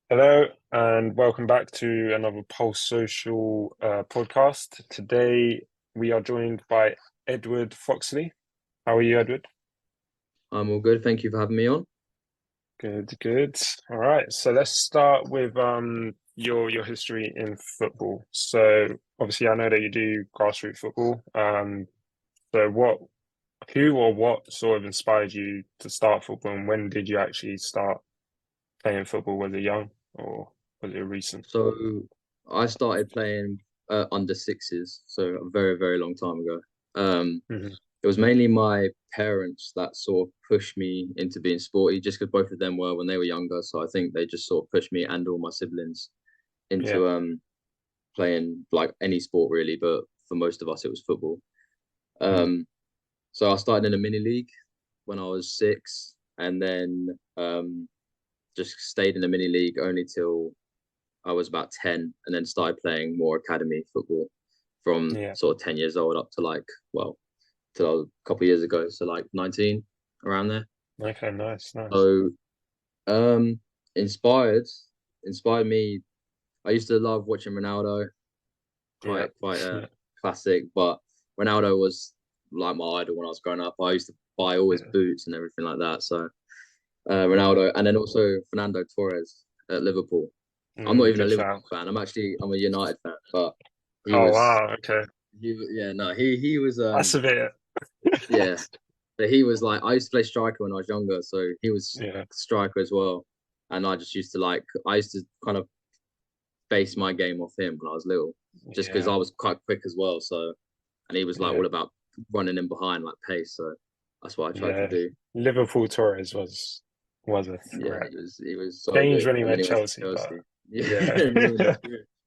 Hello and welcome back to another Pulse Social podcast. Today we are joined by Edward Foxley. How are you, Edward? I'm all good. Thank you for having me on. Good, good. All right, so let's start with your history in football. So obviously I know that you do grassroots football. So who or what sort of inspired you to start football, and when did you actually start playing football? Was it young or was it recent? So I started playing under sixes, so a very, very long time ago. Um, Hmm. it was mainly my parents that sort of pushed me into being sporty, just because both of them were when they were younger. So I think they just sort of pushed me and all my siblings Yeah. into playing like any sport really, but for most of us it was football. Mm. Um, so I started in a mini league when I was six, and then just stayed in the mini league only till I was about 10 and then started playing more academy football from Yeah. sort of 10 years old up to till a couple of years ago. So like 19 around there. Okay, nice, nice. So um inspired inspired me. I used to love watching Ronaldo, Yeah. quite a Yeah. classic, but Ronaldo was like my idol when I was growing up. I used to buy all his Yeah. boots and everything like that. So Yeah. Ronaldo and then also Fernando Torres at Liverpool. I'm not even a Good Liverpool shout. fan. I'm a United fan, but he Oh was wow, okay. yeah, no, he was That's a bit yeah. But he was like I used to play striker when I was younger, so he was yeah, striker as well. And I just used to I used to kind of base my game off him when I was little, just because yeah, I was quite quick as well. So and he was like yeah, all about running in behind like pace. So that's what I tried to yeah. do. Liverpool Torres was a Yeah, threat. he was so Changed good. when he And then went he went to Chelsea, but Chelsea. Yeah, yeah. really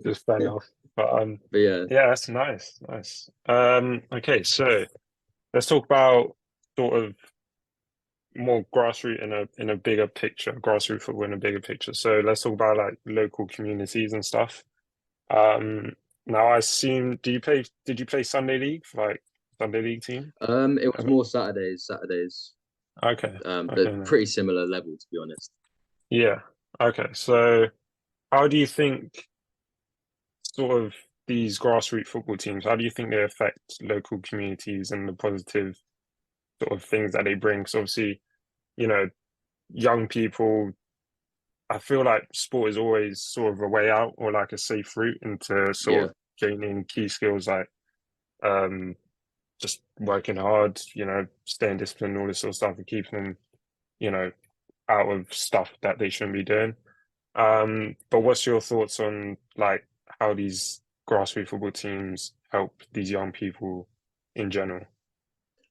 Just fell good. off. But But yeah, yeah, that's nice, nice. Okay, so let's talk about sort of more grassroots in a bigger picture, grassroots football in a bigger picture. So let's talk about like local communities and stuff. Um, Now I assume, did you play Sunday League for like Sunday League team it was ever? more Saturdays, Okay, but okay, pretty nice. similar level to be honest. Yeah. Okay. So how do you think sort of these grassroots football teams, how do you think they affect local communities and the positive sort of things that they bring? Because obviously, you know, young people, I feel like sport is always sort of a way out or like a safe route into sort Yeah, of gaining key skills like um just working hard, staying disciplined, all this sort of stuff, and keeping them, you know, out of stuff that they shouldn't be doing. But what's your thoughts on like how these grassroots football teams help these young people in general?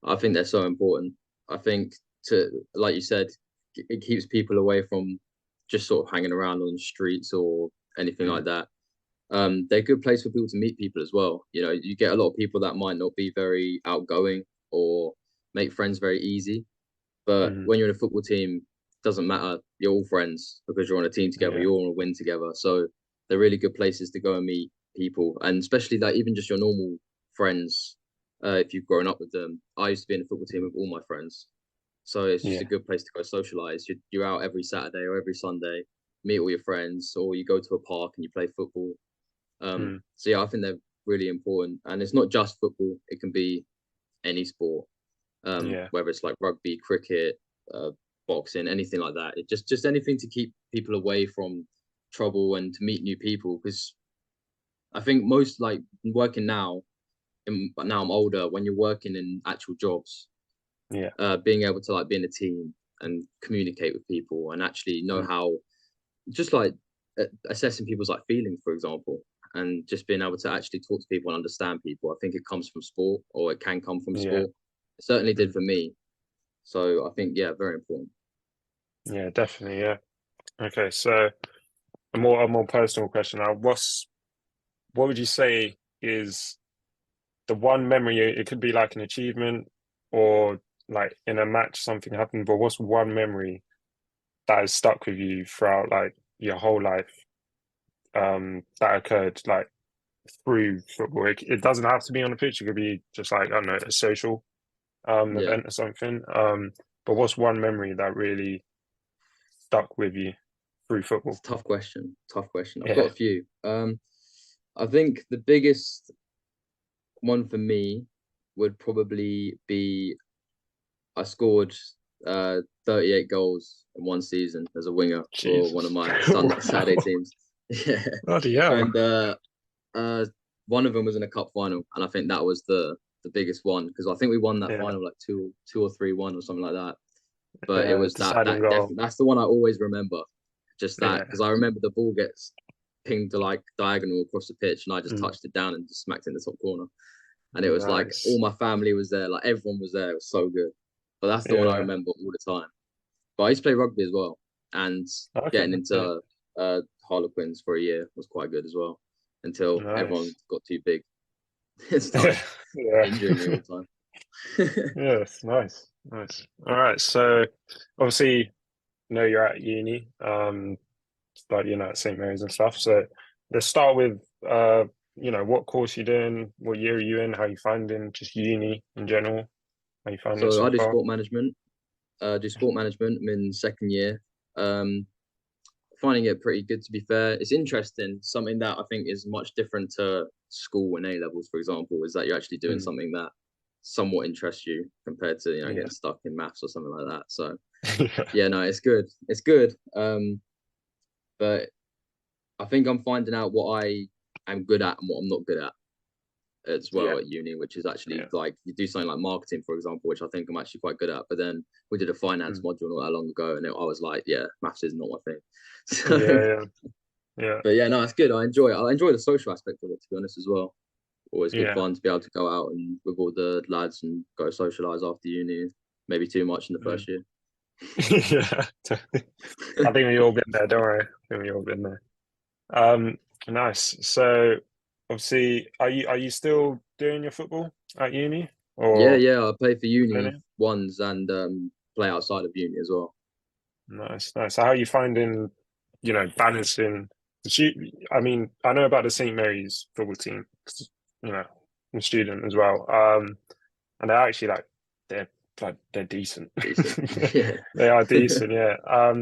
I think they're so important. I think to like you said, it keeps people away from just sort of hanging around on the streets or anything like Mm, that. They're a good place for people to meet people as well. You know, you get a lot of people that might not be very outgoing or make friends very easy. But mm, when you're in a football team, doesn't matter. You're all friends because you're on a team together. yeah, You all want to win together. So they're really good places to go and meet people, and especially like even just your normal friends. If you've grown up with them, I used to be in a football team with all my friends, so it's just a yeah, good place to go socialize. You're out every Saturday or every Sunday, meet all your friends, or you go to a park and you play football. mm, So yeah, I think they're really important, and it's not just football. It can be any sport, yeah, whether it's like rugby, cricket, uh, boxing, anything like that. It just anything to keep people away from trouble and to meet new people. Because I think most like working now, but now I'm older. When you're working in actual jobs, yeah, being able to like be in a team and communicate with people and actually know mm, how, just like assessing people's like feelings, for example, and just being able to actually talk to people and understand people. I think it comes from sport, or it can come from yeah, sport. It certainly did mm, for me. So I think, yeah, very important. yeah, definitely, yeah. Okay, so a more personal question now. What would you say is the one memory? It could be like an achievement or like in a match something happened, but what's one memory that has stuck with you throughout like your whole life, that occurred like through football? It doesn't have to be on the pitch. It could be just like, I don't know, a social Yeah. event or something. But what's one memory that really stuck with you? through It's football? a tough question. Tough question. I've got Yeah. a few. I think the biggest one for me would probably be I scored 38 goals in one season as a winger for one of Jesus. my Saturday Wow. teams. Yeah, Bloody hell. and uh, one of them was in a cup final, and I think that was the biggest one because I think we won that Yeah. final like two or 3-1 or something like that. But it Yeah. was Deciding that goal. definitely that's the one I always remember. Just that Yeah. because I remember the ball gets pinged to like diagonal across the pitch, and I just Mm. touched it down and just smacked it in the top corner. And it was like all Nice. my family was there, like everyone was there. It was so good. But that's the one I Yeah. remember all the time. But I used to play rugby as well, and Okay. getting Yeah. into Harlequins for a year was quite good as well, until everyone Nice. got too big and Yeah. started Yeah. injuring me all the time. Yes. Nice. Nice. All right. So obviously, you're at uni, but at St. Mary's and stuff. So let's start with what course you're doing, what year are you in, how you finding just uni in general, how you finding it So so I do far? sport management. Do sport management. I'm in second year. Um, Finding it pretty good to be fair. It's interesting. Something that I think is much different to school and A levels, for example, is that you're actually doing Mm. something that somewhat interests you compared to Yeah. getting stuck in maths or something like that. So Yeah. yeah, no, it's good. It's good. But I think I'm finding out what I am good at and what I'm not good at as Yeah. well at uni, which is actually Yeah. like you do something like marketing, for example, which I think I'm actually quite good at. But then we did a finance Mm. module not that long ago, and I was like, yeah, maths is not my thing. Yeah. So, Yeah. Yeah. but yeah, no, it's good. I enjoy it. I enjoy the social aspect of it, to be honest, as well. Always good Yeah. fun to be able to go out and with all the lads and go socialize after uni. Maybe too much in the Mm. first year. Yeah. I think we all been there, don't worry. I think we all been there. Um, nice. So obviously, are you still doing your football at uni Yeah, or yeah. I play for uni playing? ones and play outside of uni as well. Nice, nice. So how are you finding, balancing? 'Cause I mean, I know about the St. Mary's football team, 'cause, I'm a student as well. And they're actually they're they're decent. Decent. Yeah. They are decent, yeah.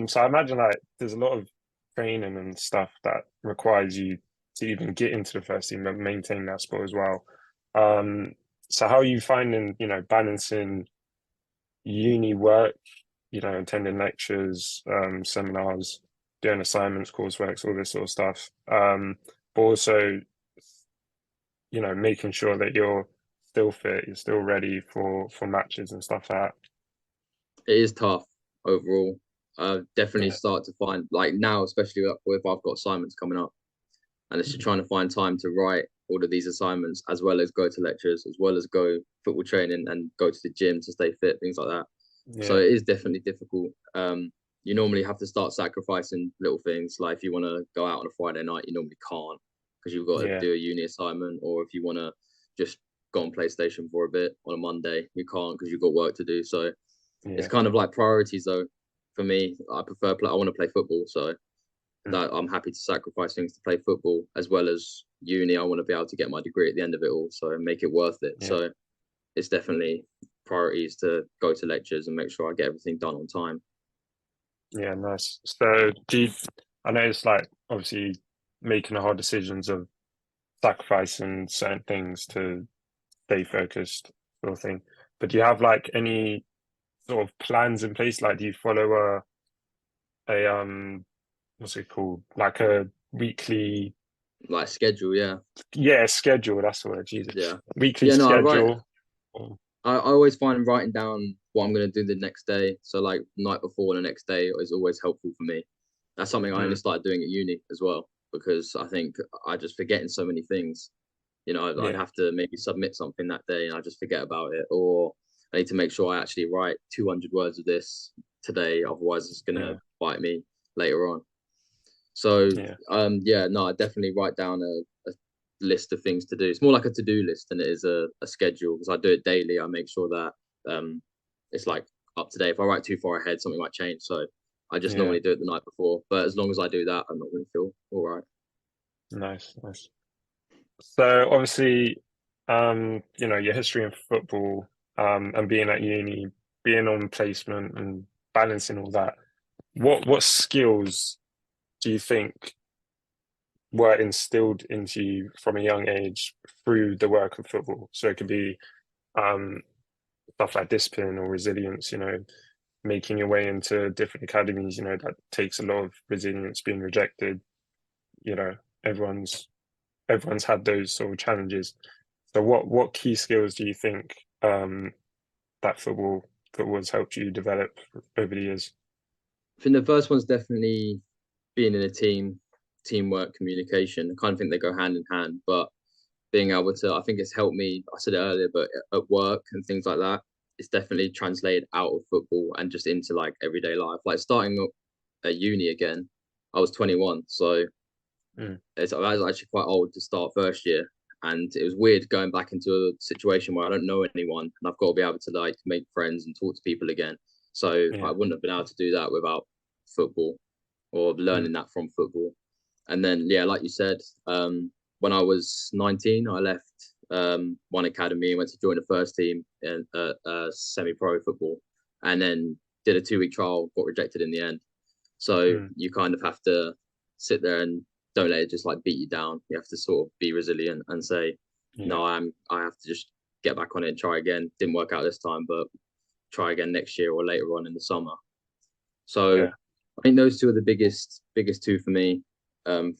So I imagine there's a lot of training and stuff that requires you to even get into the first team and maintain that sport as well. Um, so how are you finding, balancing uni work, attending lectures, seminars, doing assignments, coursework, all this sort of stuff. But also, making sure that you're still fit, you're still ready for matches and stuff like that. It is tough overall. I definitely Yeah. start to find like now, especially if I've got assignments coming up, and it's just Mhm. trying to find time to write all of these assignments as well as go to lectures, as well as go football training and go to the gym to stay fit, things like that. So Yeah. it is definitely difficult. You normally have to start sacrificing little things. Like if you want to go out on a Friday night, you normally can't because you've got to Yeah. do a uni assignment, or if you want to just go on PlayStation for a bit on a Monday, you can't because you've got work to do. So it's Yeah. kind of like priorities though. For me, I prefer play. I want to play football, so Mm. that I'm happy to sacrifice things to play football as well as uni. I want to be able to get my degree at the end of it all, so make it worth it. Yeah. So it's definitely priorities to go to lectures and make sure I get everything done on time. Yeah. Nice. So I know it's obviously making the hard decisions of sacrificing certain things to stay focused sort of thing. But do you have any sort of plans in place? Do you follow a what's it called? Like a weekly, Like schedule, yeah, yeah, schedule, that's the word, Jesus. yeah, Weekly yeah. No, I write. schedule. Or- I always find writing down what I'm going to do the next day. So like night before the next day is always helpful for me. That's something I only Mm, started doing at uni as well because I think I just forgetting so many things. I'd yeah, have to maybe submit something that day and I just forget about it, or I need to make sure I actually write 200 words of this today. Otherwise, it's gonna yeah, bite me later on. So, yeah, yeah, no, I definitely write down a list of things to do. It's more like a to-do list than it is a schedule because I do it daily. I make sure that it's like up to date. If I write too far ahead, something might change. So I just yeah. normally do it the night before. But as long as I do that, I'm not going to feel all right. Nice, nice. So obviously, your history in football, and being at uni, being on placement and balancing all that. What skills do you think were instilled into you from a young age through the work of football? So it could be um, stuff like discipline or resilience, making your way into different academies, that takes a lot of resilience, being rejected, you know, everyone's everyone's had those sort of challenges. So what key skills do you think that football has helped you develop over the years? I think the first one's definitely being in a team, teamwork, communication. I kind of think they go hand in hand, but being able to, I think it's helped me. I said it earlier, but at work and things like that, it's definitely translated out of football and just into like everyday life. Like starting up at uni again, I was 21, so I was actually quite old to start first year, and it was weird going back into a situation where I don't know anyone and I've got to be able to like make friends and talk to people again. So I Yeah. wouldn't have been able to do that without football or Mm. learning that from football. And then yeah, like you said, when I was 19, I left one academy and went to join the first team in semi-pro football, and then did a 2 week trial, got rejected in the end. So Mm. you kind of have to sit there and don't let it just like beat you down. You have to sort of be resilient and say, Yeah. no, I have to just get back on it and try again. Didn't work out this time, but try again next year or later on in the summer. So Yeah. I think those two are the biggest two for me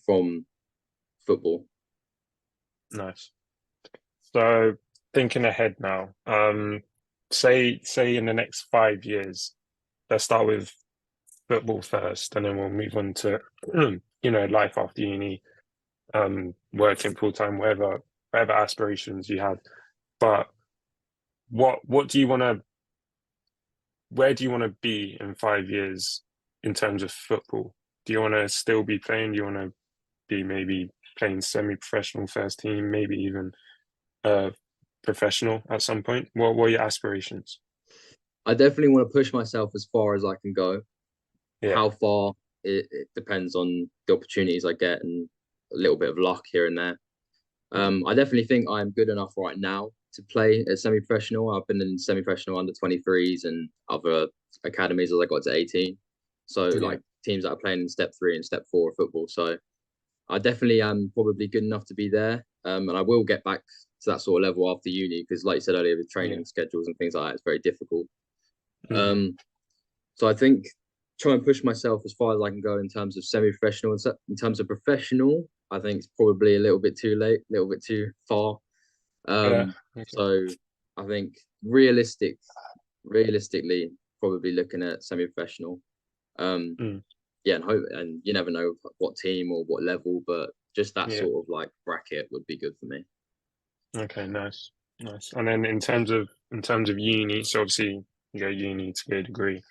from football. Nice. So thinking ahead now, say in the next 5 years, let's start with football first, and then we'll move on to life after uni, working full time, whatever aspirations you have. But what do you want to? Where do you want to be in 5 years in terms of football? Do you want to still be playing? Do you want to be maybe playing semi-professional first team, maybe even professional at some point? What are your aspirations? I definitely want to push myself as far as I can go. Yeah. How far it depends on the opportunities I get and a little bit of luck here and there. Mm. I definitely think I'm good enough right now to play at semi-professional. I've been in semi-professional under 23s and other academies as I got to 18. So Yeah. like teams that are playing in step 3 and step 4 of football. So I definitely am probably good enough to be there. And I will get back to that sort of level after uni because, like you said earlier, with Yeah. training schedules and things like that, it's very difficult. Mm. Um, so I think try and push myself as far as I can go in terms of semi-professional. And in terms of professional, I think it's probably a little bit too late, a little bit too far. Yeah. Um, Okay. so I think realistically, probably looking at semi-professional. Um, Mm. yeah, and hope, and you never know what team or what level, but just that Yeah. sort of like bracket would be good for me. Okay. Nice. Nice. And then in terms of uni, so obviously you go uni to get a degree.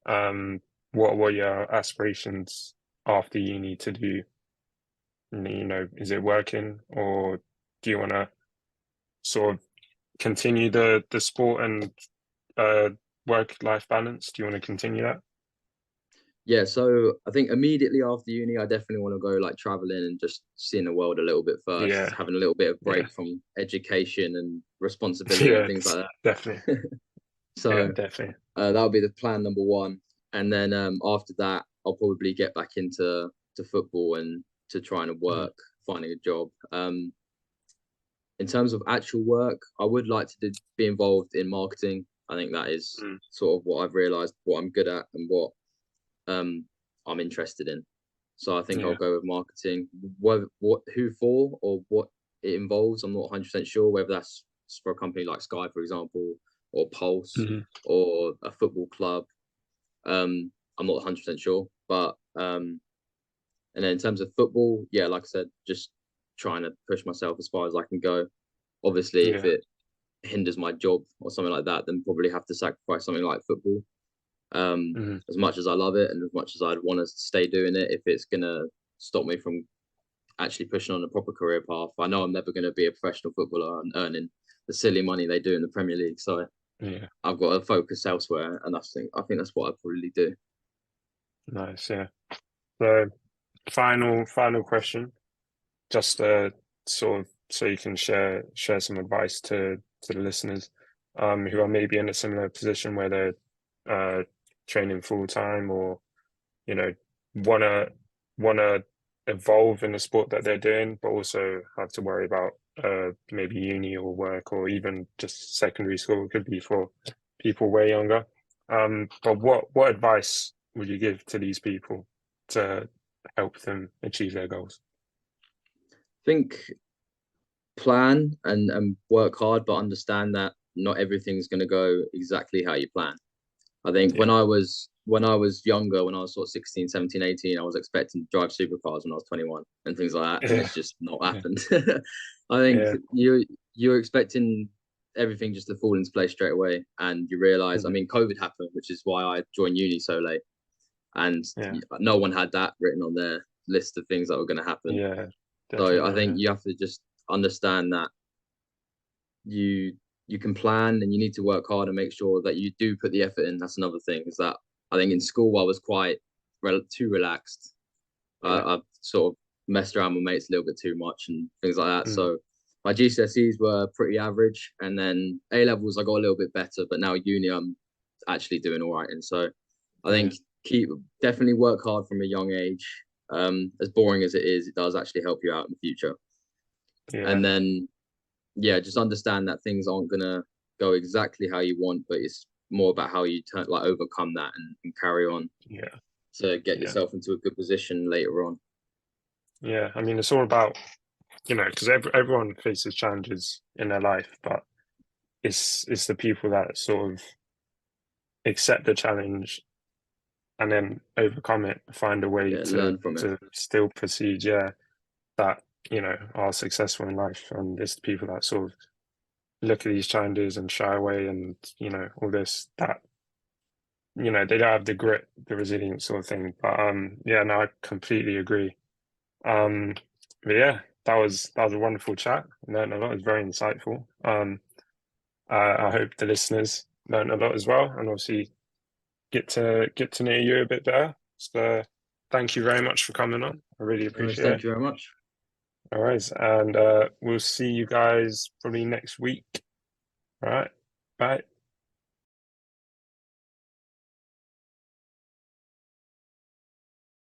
Um, what were your aspirations after uni to do? Is it working, or do you want to sort of continue the sport and uh work-life balance? Do you want to continue that? Yeah, so I think immediately after uni, I definitely want to go like traveling and just seeing the world a little bit first, Yeah. having a little bit of Yeah. break from education and responsibility and Yeah. things like Definitely. that. Yeah. So Definitely. that would be the plan number one. And then after that, I'll probably get back into football and to trying to Mm. work, finding a job. In terms of actual work, I would like to be involved in marketing. I think that is Mm. sort of what I've realized, what I'm good at, and what um, I'm interested in. So I think I'll Yeah. go with marketing. Who for, or what it involves, I'm not 100% sure. Whether that's for a company like Sky, for example, or Pulse, Hmm. or a football club. I'm not 100% sure, but and then in terms of football, yeah, like I said, just trying to push myself as far as I can go. Obviously, if Yeah. it hinders my job or something like that, then probably have to sacrifice something like football. Hmm. As much as I love it and as much as I'd want to stay doing it, if it's gonna stop me from actually pushing on a proper career path, I know I'm never gonna be a professional footballer and earning the silly money they do in the Premier League. So Yeah. I've got to focus elsewhere, and I think that's what I'd probably do. Nice. Yeah. So final question, just sort of so you can share some advice to the listeners who are maybe in a similar position where they're training full time, or you know wanna want to evolve in the sport that they're doing, but also have to worry about maybe uni or work or even just secondary school. It could be for people way younger. But what advice would you give to these people to help them achieve their goals? I think plan and work hard, but understand that not everything's going to go exactly how you plan. I think when I was younger, when I was sort of 16, 17, 18, I was expecting to drive supercars when I was 21 and things like that. And it's just not happened. I think you're expecting everything just to fall into place straight away. And you realize, I mean, COVID happened, which is why I joined uni so late. And no one had that written on their list of things that were going to happen. Yeah. So I think you have to just understand that you can plan and you need to work hard and make sure that you do put the effort in. That's another thing, is that I think in school I was quite too relaxed. I sort of messed around with mates a little bit too much and things like that. So my GCSEs were pretty average, and then A levels I got a little bit better, but now uni I'm actually doing all right. And so I think definitely work hard from a young age. As boring as it is, it does actually help you out in the future. And then just understand that things aren't gonna go exactly how you want, but it's more about how you overcome that and carry on. To get yourself into a good position later on. Yeah, I mean, it's all about, because everyone faces challenges in their life, but it's the people that sort of accept the challenge and then overcome it, find a way learn from to still proceed. That are successful in life, and it's the people that sort of look at these challenges and shy away, and all this that they don't have the grit, the resilience sort of thing. But no, I completely agree. But yeah, that was a wonderful chat. I learned a lot. It was very insightful. I hope the listeners learned a lot as well, and obviously get to know you a bit better. So thank you very much for coming on. I really appreciate it. Thank you very much. All right, and we'll see you guys probably next week. All right, bye.